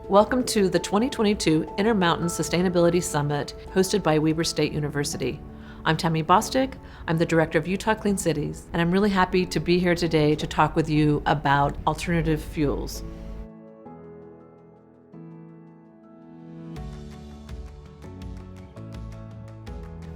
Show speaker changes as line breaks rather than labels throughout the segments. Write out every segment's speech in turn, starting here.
Welcome to the 2022 Intermountain Sustainability Summit hosted by Weber State University. I'm Tammy Bostic. I'm the Director of Utah Clean Cities, and I'm really happy to be here today to talk with you about alternative fuels.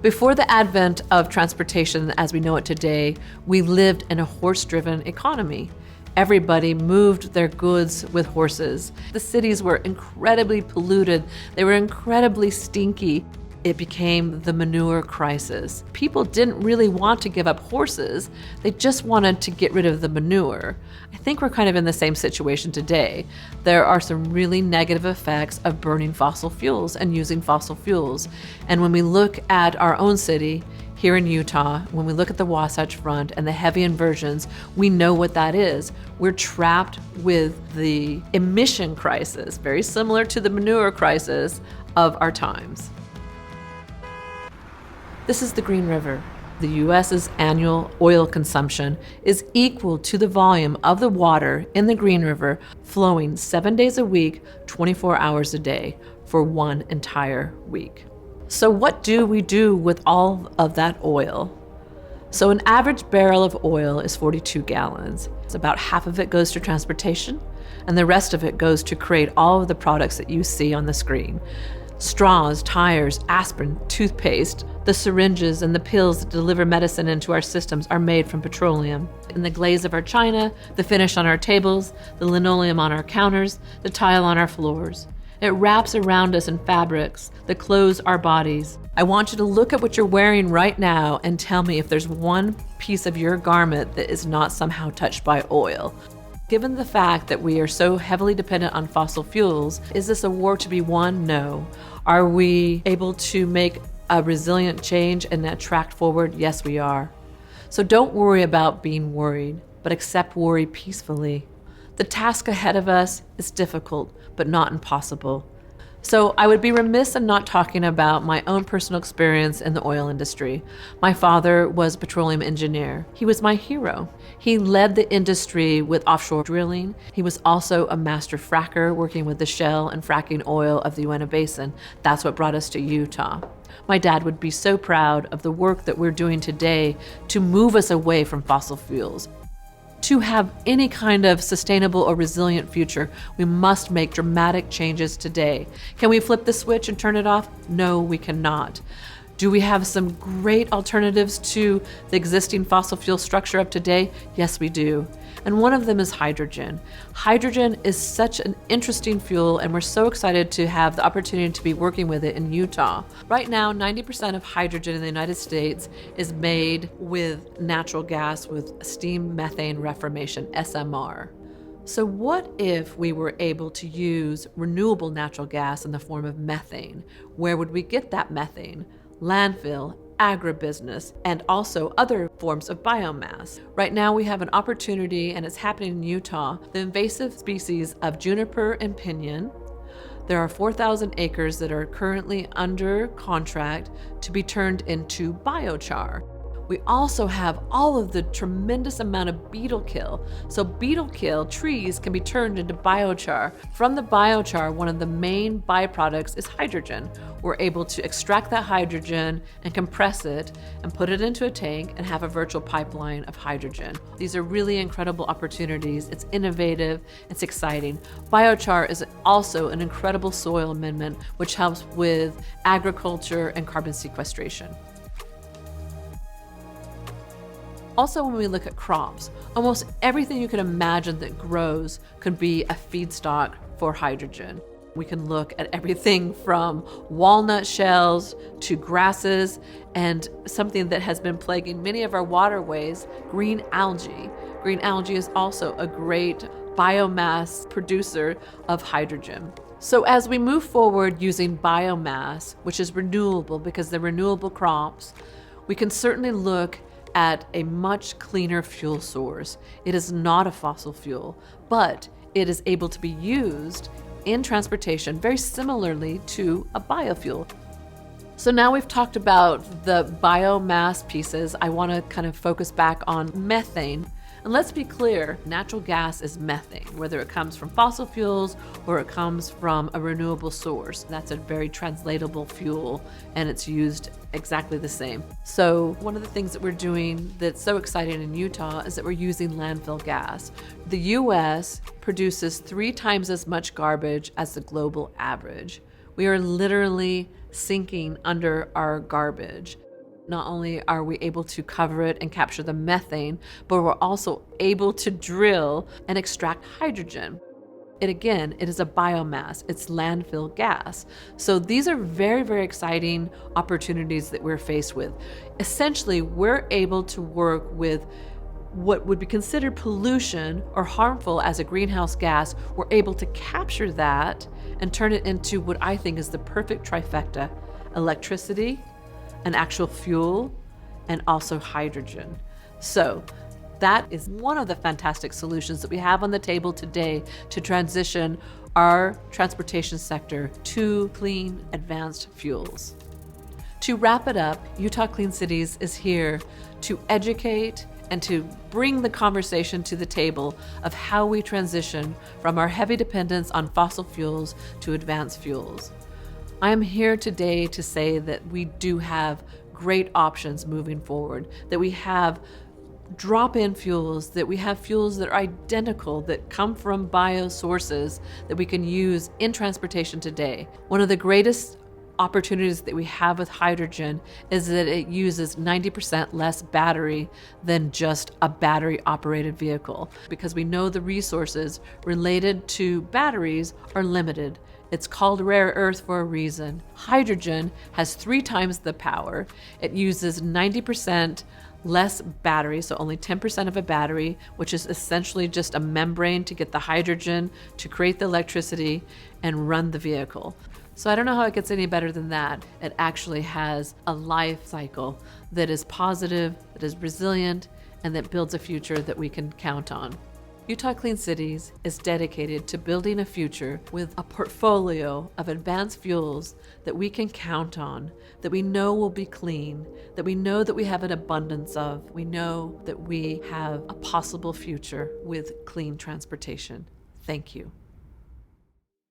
Before the advent of transportation as we know it today, we lived in a horse-driven economy. Everybody moved their goods with horses. The cities were incredibly polluted. They were incredibly stinky. It became the manure crisis. People didn't really want to give up horses. They just wanted to get rid of the manure. I think we're kind of in the same situation today. There are some really negative effects of burning fossil fuels and using fossil fuels. And when we look at our own city, here in Utah, when we look at the Wasatch Front and the heavy inversions, we know what that is. We're trapped with the emission crisis, very similar to the manure crisis of our times. This is the Green River. The U.S.'s annual oil consumption is equal to the volume of the water in the Green River flowing 7 days a week, 24 hours a day for one entire week. So what do we do with all of that oil? So an average barrel of oil is 42 gallons. It's about half of it goes to transportation, and the rest of it goes to create all of the products that you see on the screen. Straws, tires, aspirin, toothpaste, the syringes and the pills that deliver medicine into our systems are made from petroleum. In the glaze of our china, the finish on our tables, the linoleum on our counters, the tile on our floors. It wraps around us in fabrics that clothe our bodies. I want you to look at what you're wearing right now and tell me if there's one piece of your garment that is not somehow touched by oil. Given the fact that we are so heavily dependent on fossil fuels, is this a war to be won? No. Are we able to make a resilient change and attract forward? Yes, we are. So don't worry about being worried, but accept worry peacefully. The task ahead of us is difficult, but not impossible. So I would be remiss in not talking about my own personal experience in the oil industry. My father was a petroleum engineer. He was my hero. He led the industry with offshore drilling. He was also a master fracker working with the shale and fracking oil of the Uinta Basin. That's what brought us to Utah. My dad would be so proud of the work that we're doing today to move us away from fossil fuels. To have any kind of sustainable or resilient future, we must make dramatic changes today. Can we flip the switch and turn it off? No, we cannot. Do we have some great alternatives to the existing fossil fuel structure of today? Yes, we do. And one of them is hydrogen. Hydrogen is such an interesting fuel, and we're so excited to have the opportunity to be working with it in Utah. Right now, 90% of hydrogen in the United States is made with natural gas with steam methane reformation, SMR. So what if we were able to use renewable natural gas in the form of methane? Where would we get that methane? Landfill, agribusiness, and also other forms of biomass. Right now we have an opportunity, and it's happening in Utah, the invasive species of juniper and pinyon. There are 4,000 acres that are currently under contract to be turned into biochar. We also have all of the tremendous amount of beetle kill. So beetle kill trees can be turned into biochar. From the biochar, one of the main byproducts is hydrogen. We're able to extract that hydrogen and compress it and put it into a tank and have a virtual pipeline of hydrogen. These are really incredible opportunities. It's innovative, it's exciting. Biochar is also an incredible soil amendment which helps with agriculture and carbon sequestration. Also, when we look at crops, almost everything you can imagine that grows could be a feedstock for hydrogen. We can look at everything from walnut shells to grasses and something that has been plaguing many of our waterways, green algae. Green algae is also a great biomass producer of hydrogen. So as we move forward using biomass, which is renewable because they're renewable crops, we can certainly look at a much cleaner fuel source. It is not a fossil fuel, but it is able to be used in transportation very similarly to a biofuel. So now we've talked about the biomass pieces. I want to kind of focus back on methane. And let's be clear, natural gas is methane, whether it comes from fossil fuels or it comes from a renewable source. That's a very translatable fuel, and it's used exactly the same. So one of the things that we're doing that's so exciting in Utah is that we're using landfill gas. The US produces 3 times as much garbage as the global average. We are literally sinking under our garbage. Not only are we able to cover it and capture the methane, but we're also able to drill and extract hydrogen. It is a biomass, it's landfill gas. So these are very, very exciting opportunities that we're faced with. Essentially, we're able to work with what would be considered pollution or harmful as a greenhouse gas. We're able to capture that and turn it into what I think is the perfect trifecta: electricity, an actual fuel, and also hydrogen. So that is one of the fantastic solutions that we have on the table today to transition our transportation sector to clean, advanced fuels. To wrap it up, Utah Clean Cities is here to educate and to bring the conversation to the table of how we transition from our heavy dependence on fossil fuels to advanced fuels. I am here today to say that we do have great options moving forward, that we have drop-in fuels, that we have fuels that are identical, that come from bio sources that we can use in transportation today. One of the greatest opportunities that we have with hydrogen is that it uses 90% less battery than just a battery-operated vehicle, because we know the resources related to batteries are limited. It's called rare earth for a reason. Hydrogen has 3 times the power. It uses 90% less battery, so only 10% of a battery, which is essentially just a membrane to get the hydrogen to create the electricity and run the vehicle. So I don't know how it gets any better than that. It actually has a life cycle that is positive, that is resilient, and that builds a future that we can count on. Utah Clean Cities is dedicated to building a future with a portfolio of advanced fuels that we can count on, that we know will be clean, that we know that we have an abundance of. We know that we have a possible future with clean transportation. Thank you.